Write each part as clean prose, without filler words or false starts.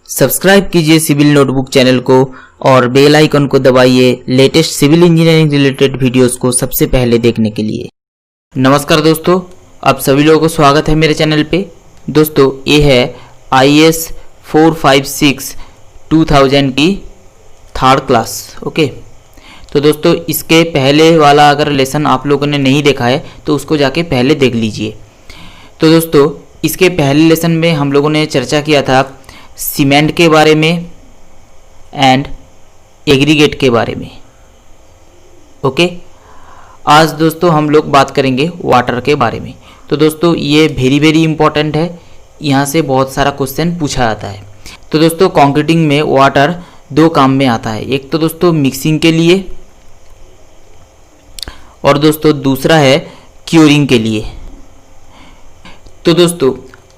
Subscribe कीजिए civil notebook channel को और बेल आइकन को दबाइए latest civil engineering related videos को सबसे पहले देखने के लिए। नमस्कार दोस्तों, आप सभी लोगों को स्वागत है मेरे चैनल पे। दोस्तों ये है IAS 456 2000 की थर्ड क्लास। ओके, तो दोस्तों इसके पहले वाला अगर लेसन आप लोगों ने नहीं देखा है तो उसको जाके पहले देख लीजिए। तो दोस्तों इसके पहले लेसन में हम लोगों ने चर्चा किया था सीमेंट के बारे में एंड एग्रीगेट के बारे में। ओके, आज दोस्तों हम लोग बात करेंगे वाटर के बारे में। तो दोस्तों ये वेरी इंपॉर्टेंट है, यहाँ से बहुत सारा क्वेश्चन पूछा जाता है। तो दोस्तों कंक्रीटिंग में वाटर दो काम में आता है, एक तो दोस्तों मिक्सिंग के लिए और दोस्तों दूसरा है क्योरिंग के लिए। तो दोस्तों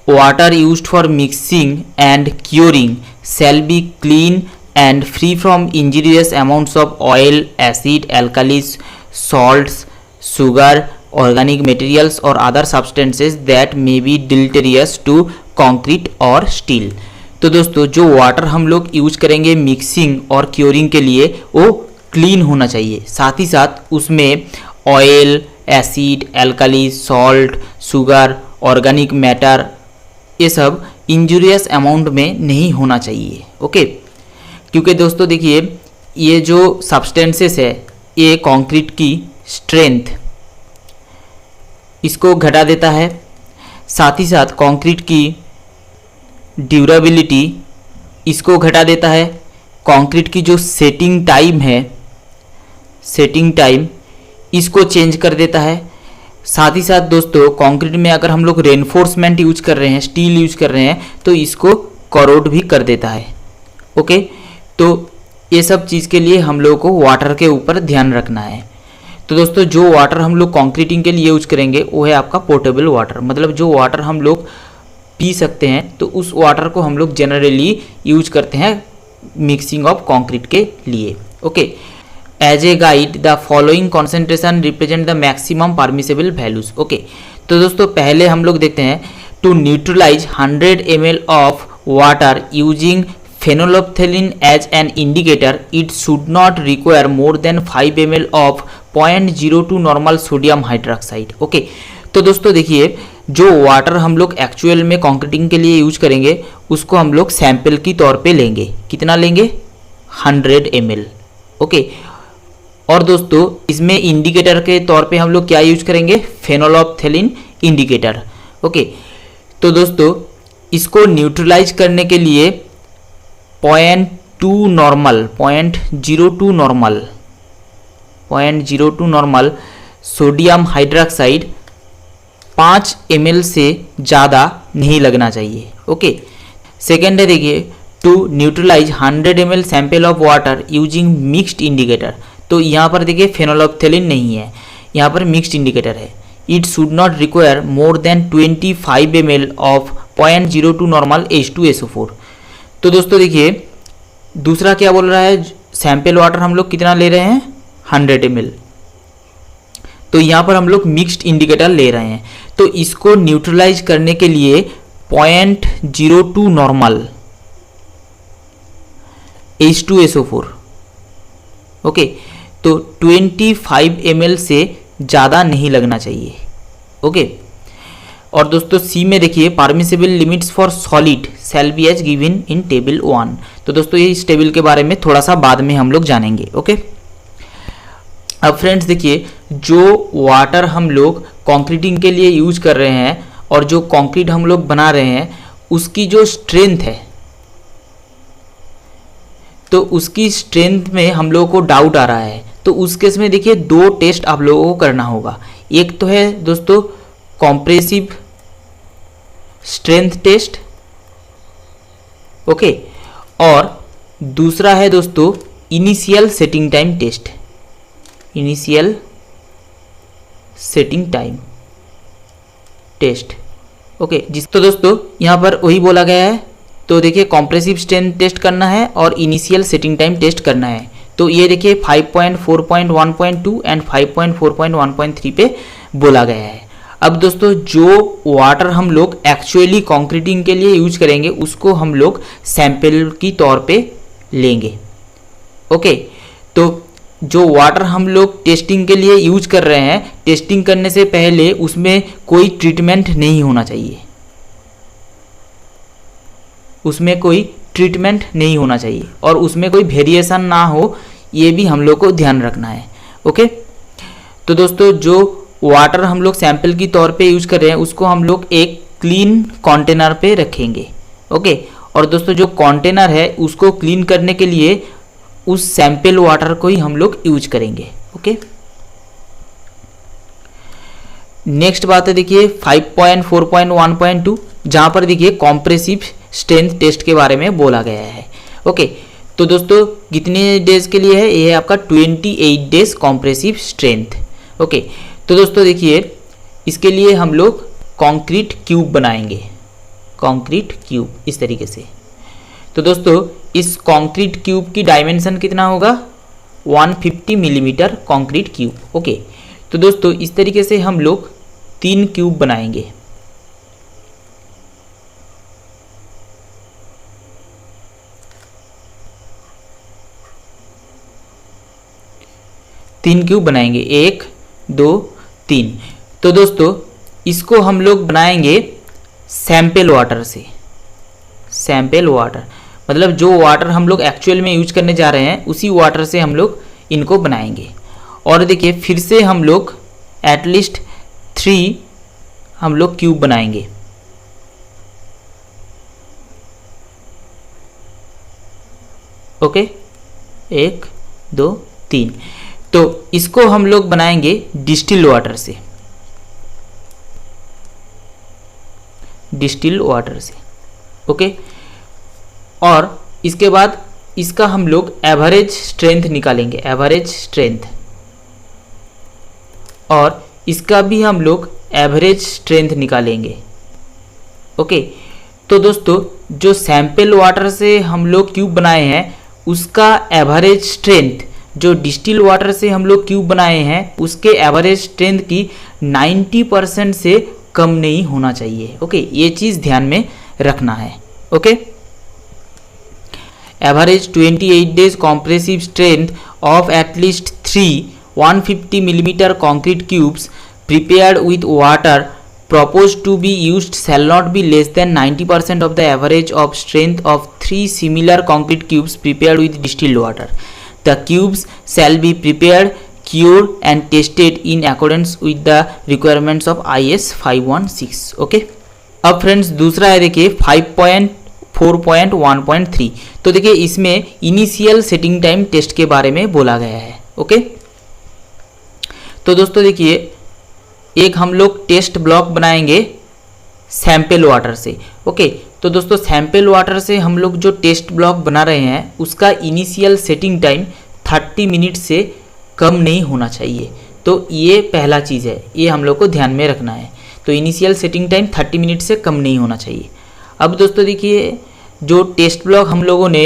water used for mixing and curing shall be clean and free from injurious amounts of oil, acid, alkalis, salts, sugar, organic materials or other substances that may be deleterious to concrete or steel। तो दोस्तों जो water हम लोग use करेंगे mixing और curing के लिए वो क्लीन होना चाहिए, साथ ही साथ उसमें oil, acid, alkali, salt, sugar, organic matter ये सब इंजुरियस अमाउंट में नहीं होना चाहिए। ओके, क्योंकि दोस्तों देखिए ये जो सब्सटेंसेस है ये कंक्रीट की स्ट्रेंथ इसको घटा देता है, साथ ही साथ कंक्रीट की ड्यूरेबिलिटी इसको घटा देता है। कंक्रीट की जो सेटिंग टाइम है, सेटिंग टाइम इसको चेंज कर देता है। साथ ही साथ दोस्तों कंक्रीट में अगर हम लोग रेनफोर्समेंट यूज कर रहे हैं, स्टील यूज कर रहे हैं तो इसको करोड भी कर देता है। ओके, तो ये सब चीज़ के लिए हम लोगों को वाटर के ऊपर ध्यान रखना है। तो दोस्तों जो वाटर हम लोग कंक्रीटिंग के लिए यूज करेंगे वो है आपका पोर्टेबल वाटर, मतलब जो वाटर हम लोग पी सकते हैं तो उस वाटर को हम लोग जनरली यूज करते हैं मिक्सिंग ऑफ कंक्रीट के लिए। Okay, as a guide the following concentration represent the maximum permissible values. Okay, तो दोस्तों पहले हम लोग देखते हैं to neutralize 100 ml of water using phenolphthalein as an indicator it should not require more than 5 ml of 0.02 normal sodium hydroxide. Okay, तो दोस्तों देखिए जो वाटर हम लोग एक्चुअल में कंक्रीटिंग के लिए यूज करेंगे उसको हम लोग सैंपल की तौर पे लेंगे। कितना लेंगे? 100 ml। ओके, और दोस्तों इसमें इंडिकेटर के तौर पे हम लोग क्या यूज करेंगे? फेनोल्फथेलिन इंडिकेटर। ओके, तो दोस्तों इसको न्यूट्रलाइज करने के लिए 0.02 नॉर्मल सोडियम हाइड्रोक्साइड 5 ml से ज़्यादा नहीं लगना चाहिए। ओके, सेकेंड है देखिए to neutralize 100 ml sample of water using mixed indicator. तो यहाँ पर देखिए फेनोल्फथेलिन नहीं है, यहाँ पर मिक्स्ड इंडिकेटर है। It should not require more than 25 ml of 0.02 normal H2SO4। तो दोस्तों देखिए दूसरा क्या बोल रहा है, सैंपल वाटर हम लोग कितना ले रहे हैं? 100 ml। तो यहाँ पर हम लोग मिक्स्ड इंडिकेटर ले रहे हैं, तो इसको न्यूट्रलाइज करने के लिए 0.02 नॉर्मल H2SO4। ओके, तो 25 ml से ज़्यादा नहीं लगना चाहिए। ओके, और दोस्तों सी में देखिए permissible limits for solid shall be as given in table 1। तो दोस्तों ये इस टेबल के बारे में थोड़ा सा बाद में हम लोग जानेंगे। ओके, अब फ्रेंड्स देखिए जो वाटर हम लोग कंक्रीटिंग के लिए यूज कर रहे हैं और जो कंक्रीट हम लोग बना रहे हैं उसकी जो स्ट्रेंथ है तो उसकी स्ट्रेंथ में हम लोगों को डाउट आ रहा है। तो उस केस में देखिए दो टेस्ट आप लोगों को करना होगा। एक तो है दोस्तों कॉम्प्रेसिव स्ट्रेंथ टेस्ट, ओके, और दूसरा है दोस्तों initial setting time test. Initial setting time test. Okay, जिस तो दोस्तों यहाँ पर वही बोला गया है। तो देखिए कॉम्प्रेसिव स्ट्रेंथ टेस्ट करना है और इनिशियल सेटिंग टाइम टेस्ट करना है। तो ये देखिए 5.4.1.2 एंड 5.4.1.3 पे बोला गया है। अब दोस्तों जो वाटर हम लोग एक्चुअली कंक्रीटिंग के लिए यूज करेंगे उसको हम लोग सैंपल की तौर पे लेंगे। ओके, तो जो वाटर हम लोग टेस्टिंग के लिए यूज कर रहे हैं, टेस्टिंग करने से पहले उसमें कोई ट्रीटमेंट नहीं होना चाहिए, उसमें कोई ट्रीटमेंट नहीं होना चाहिए और उसमें कोई वेरिएशन ना हो, ये भी हम लोग को ध्यान रखना है। ओके, तो दोस्तों जो वाटर हम लोग सैंपल की तौर पे यूज कर रहे हैं उसको हम लोग एक क्लीन कंटेनर पे रखेंगे। ओके, और दोस्तों जो कंटेनर है उसको क्लीन करने के लिए उस सैंपल वाटर को ही हम लोग यूज करेंगे। ओके, नेक्स्ट बात है देखिए 5.4.1.2, जहां पर देखिए कॉम्प्रेसिव स्ट्रेंथ टेस्ट के बारे में बोला गया है। ओके, तो दोस्तों कितने डेज के लिए है, ये है आपका 28 डेज कॉम्प्रेसिव स्ट्रेंथ। ओके, तो दोस्तों देखिए इसके लिए हम लोग कंक्रीट क्यूब बनाएंगे, कंक्रीट क्यूब इस तरीके से। तो दोस्तों इस कंक्रीट क्यूब की डायमेंशन कितना होगा, 150 मिलीमीटर कंक्रीट क्यूब। ओके, तो दोस्तों इस तरीके से हम लोग 3 क्यूब बनाएंगे। तीन क्यूब बनाएंगे, 1 2 3। तो दोस्तों इसको हम लोग बनाएंगे सैंपल वाटर से। सैंपल वाटर मतलब जो वाटर हम लोग एक्चुअल में यूज करने जा रहे हैं उसी वाटर से हम लोग इनको बनाएंगे। और देखिए फिर से हम लोग एटलीस्ट 3 हम लोग क्यूब बनाएंगे। ओके, 1 2 3। तो इसको हम लोग बनाएंगे डिस्टिल वाटर से, डिस्टिल वाटर से। ओके, और इसके बाद इसका हम लोग एवरेज स्ट्रेंथ निकालेंगे, एवरेज स्ट्रेंथ, और इसका भी हम लोग एवरेज स्ट्रेंथ निकालेंगे। ओके, तो दोस्तों जो सैंपल वाटर से हम लोग क्यूब बनाए हैं उसका एवरेज स्ट्रेंथ, जो डिस्टिल वाटर से हम लोग क्यूब बनाए हैं उसके एवरेज स्ट्रेंथ की 90% से कम नहीं होना चाहिए। ओके, ये चीज़ ध्यान में रखना है। Okay, average 28 days compressive strength of at least 3 150 millimetre concrete cubes prepared with water proposed to be used shall not be less than 90% of the average of strength of 3 similar concrete cubes prepared with distilled water. The cubes shall be prepared, cured and tested in accordance with the requirements of IS 516. Okay, अब friends दूसरा है देखिए 5.4.1.3। तो देखिए इसमें initial setting time test के बारे में बोला गया है। ओके, तो दोस्तों देखिए एक हम लोग टेस्ट ब्लॉक बनाएंगे सैंपल वाटर से। ओके, तो दोस्तों सैंपल वाटर से हम लोग जो टेस्ट ब्लॉक बना रहे हैं उसका इनिशियल सेटिंग टाइम 30 मिनट से कम नहीं होना चाहिए। तो ये पहला चीज़ है, ये हम लोग को ध्यान में रखना है। तो इनिशियल सेटिंग टाइम 30 मिनट से कम नहीं होना चाहिए। अब दोस्तों देखिए जो टेस्ट ब्लॉक हम लोगों ने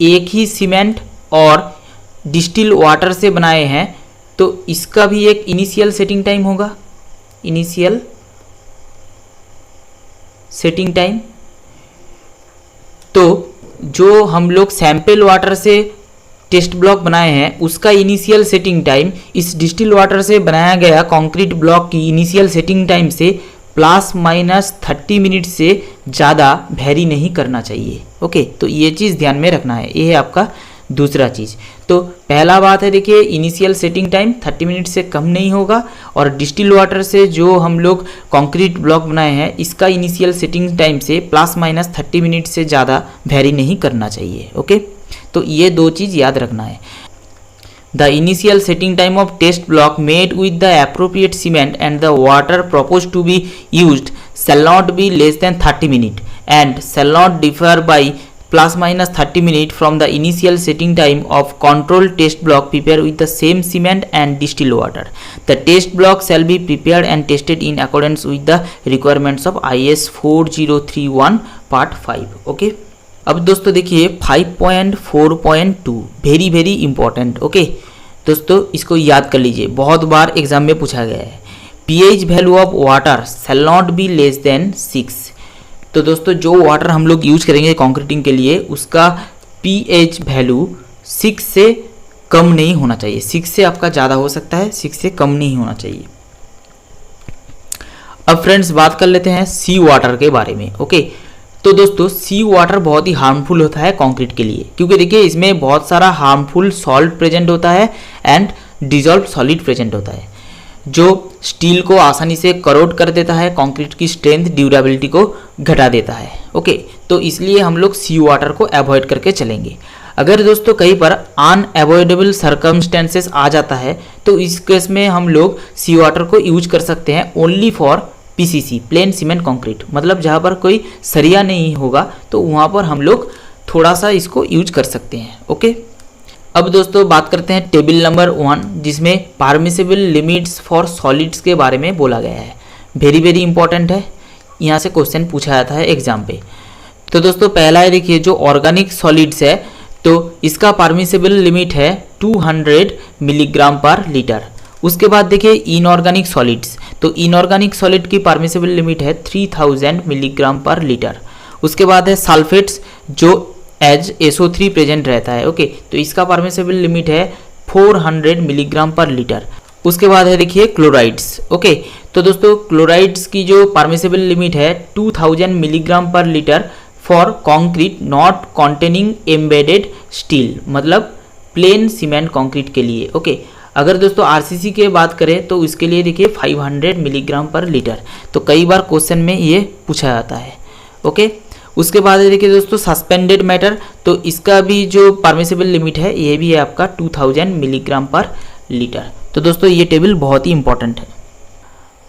एक ही सीमेंट और डिस्टिल वाटर से बनाए हैं तो इसका भी एक इनिशियल सेटिंग टाइम होगा, इनिशियल सेटिंग टाइम। तो जो हम लोग सैंपल वाटर से टेस्ट ब्लॉक बनाए हैं उसका इनिशियल सेटिंग टाइम इस डिस्टिल वाटर से बनाया गया कंक्रीट ब्लॉक की इनिशियल सेटिंग टाइम से ±30 मिनट से ज़्यादा वेरी नहीं करना चाहिए। ओके, तो ये चीज़ ध्यान में रखना है। ये है आपका दूसरा चीज़। तो पहला बात है देखिए इनिशियल सेटिंग टाइम 30 मिनट से कम नहीं होगा, और डिस्टिल वाटर से जो हम लोग कंक्रीट ब्लॉक बनाए हैं इसका इनिशियल सेटिंग टाइम से ±30 मिनट से ज़्यादा वेरी नहीं करना चाहिए। ओके, तो ये दो चीज़ याद रखना है। The initial setting time of test block made with the appropriate cement and the water proposed to be used shall not be less than 30 minutes and shall not differ by ±30 minutes from the initial setting time of control test block prepared with the same cement and distilled water. The test block shall be prepared and tested in accordance with the requirements of IS 4031 Part 5. Okay. अब दोस्तों देखिए 5.4.2 very important. Okay दोस्तों, इसको याद कर लीजिए, बहुत बार exam में पूछा गया है। pH value of water shall not be less than 6। तो दोस्तों जो वाटर हम लोग यूज करेंगे कंक्रीटिंग के लिए उसका pH वैल्यू 6 से कम नहीं होना चाहिए। 6 से आपका ज़्यादा हो सकता है, 6 से कम नहीं होना चाहिए। अब फ्रेंड्स बात कर लेते हैं सी वाटर के बारे में। ओके, तो दोस्तों सी वाटर बहुत ही हार्मफुल होता है कंक्रीट के लिए, क्योंकि देखिए इसमें बहुत सारा हार्मफुल सॉल्ट प्रेजेंट होता है एंड डिजॉल्व सॉलिड प्रेजेंट होता है, जो स्टील को आसानी से करोड कर देता है, कंक्रीट की स्ट्रेंथ ड्यूरेबिलिटी को घटा देता है। ओके, तो इसलिए हम लोग सी वाटर को अवॉइड करके चलेंगे। अगर दोस्तों कहीं पर अनअवॉइडेबल सर्कमस्टेंसेस आ जाता है तो इस केस में हम लोग सी वाटर को यूज कर सकते हैं only for PCC, plane cement concrete, मतलब जहाँ पर कोई सरिया नहीं होगा तो वहाँ पर हम लोग थोड़ा सा इसको यूज कर सकते हैं। ओके, अब दोस्तों बात करते हैं टेबल नंबर 1, जिसमें परमिसिबल लिमिट्स फॉर सॉलिड्स के बारे में बोला गया है। वेरी वेरी इंपॉर्टेंट है, यहाँ से क्वेश्चन पूछा जाता है एग्जाम पे। तो दोस्तों पहला है, देखिए जो ऑर्गेनिक सॉलिड्स है तो इसका परमिसिबल लिमिट है 200 मिलीग्राम पर लीटर। उसके बाद देखिए इनऑर्गेनिक सॉलिड्स, तो इनऑर्गेनिक सॉलिड की परमिसिबल लिमिट है 3000 मिलीग्राम पर लीटर। उसके बाद है सल्फेट्स, जो एज SO3 प्रेजेंट रहता है। ओके, तो इसका परमिसिबल लिमिट है 400 मिलीग्राम पर लीटर। उसके बाद है देखिए क्लोराइड्स। ओके, तो दोस्तों क्लोराइड्स की जो परमिसिबल लिमिट है 2000 मिलीग्राम पर litre for concrete not containing embedded steel, मतलब प्लेन सीमेंट कॉन्क्रीट के लिए। ओके, अगर दोस्तों आरसीसी की बात करें तो इसके लिए देखिए 500 मिलीग्राम पर लीटर। तो कई बार क्वेश्चन में ये पूछा जाता है। ओके, उसके बाद देखिए दोस्तों सस्पेंडेड मैटर, तो इसका भी जो परमिसिबल लिमिट है ये भी है आपका 2000 मिलीग्राम पर लीटर। तो दोस्तों ये टेबल बहुत ही इंपॉर्टेंट है।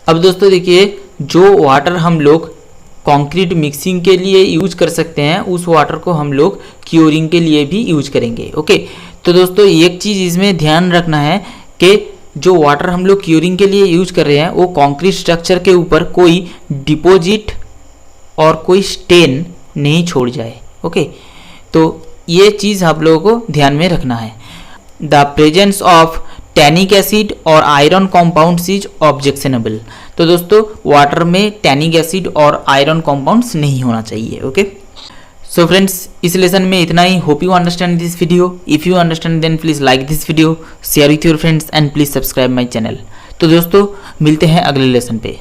अब दोस्तों देखिए जो वाटर हम लोग कंक्रीट मिक्सिंग के लिए यूज कर सकते हैं उस वाटर को हम लोग क्योरिंग के लिए भी यूज करेंगे। ओके, तो दोस्तों एक चीज़ इसमें ध्यान रखना है कि जो वाटर हम लोग क्योरिंग के लिए यूज कर रहे हैं वो कंक्रीट स्ट्रक्चर के ऊपर कोई डिपॉजिट और कोई स्टेन नहीं छोड़ जाए। ओके, तो ये चीज़ आप लोगों को ध्यान में रखना है। The presence of tannic acid और आयरन कॉम्पाउंड्स इज ऑब्जेक्शनेबल, तो दोस्तों वाटर में टैनिक एसिड और आयरन कॉम्पाउंड्स नहीं होना चाहिए। ओके, सो फ्रेंड्स इस लेसन में इतना ही। Hope you understand this video. If you understand then please like this video, share with your friends and please subscribe my channel. तो दोस्तों मिलते हैं अगले लेसन पे।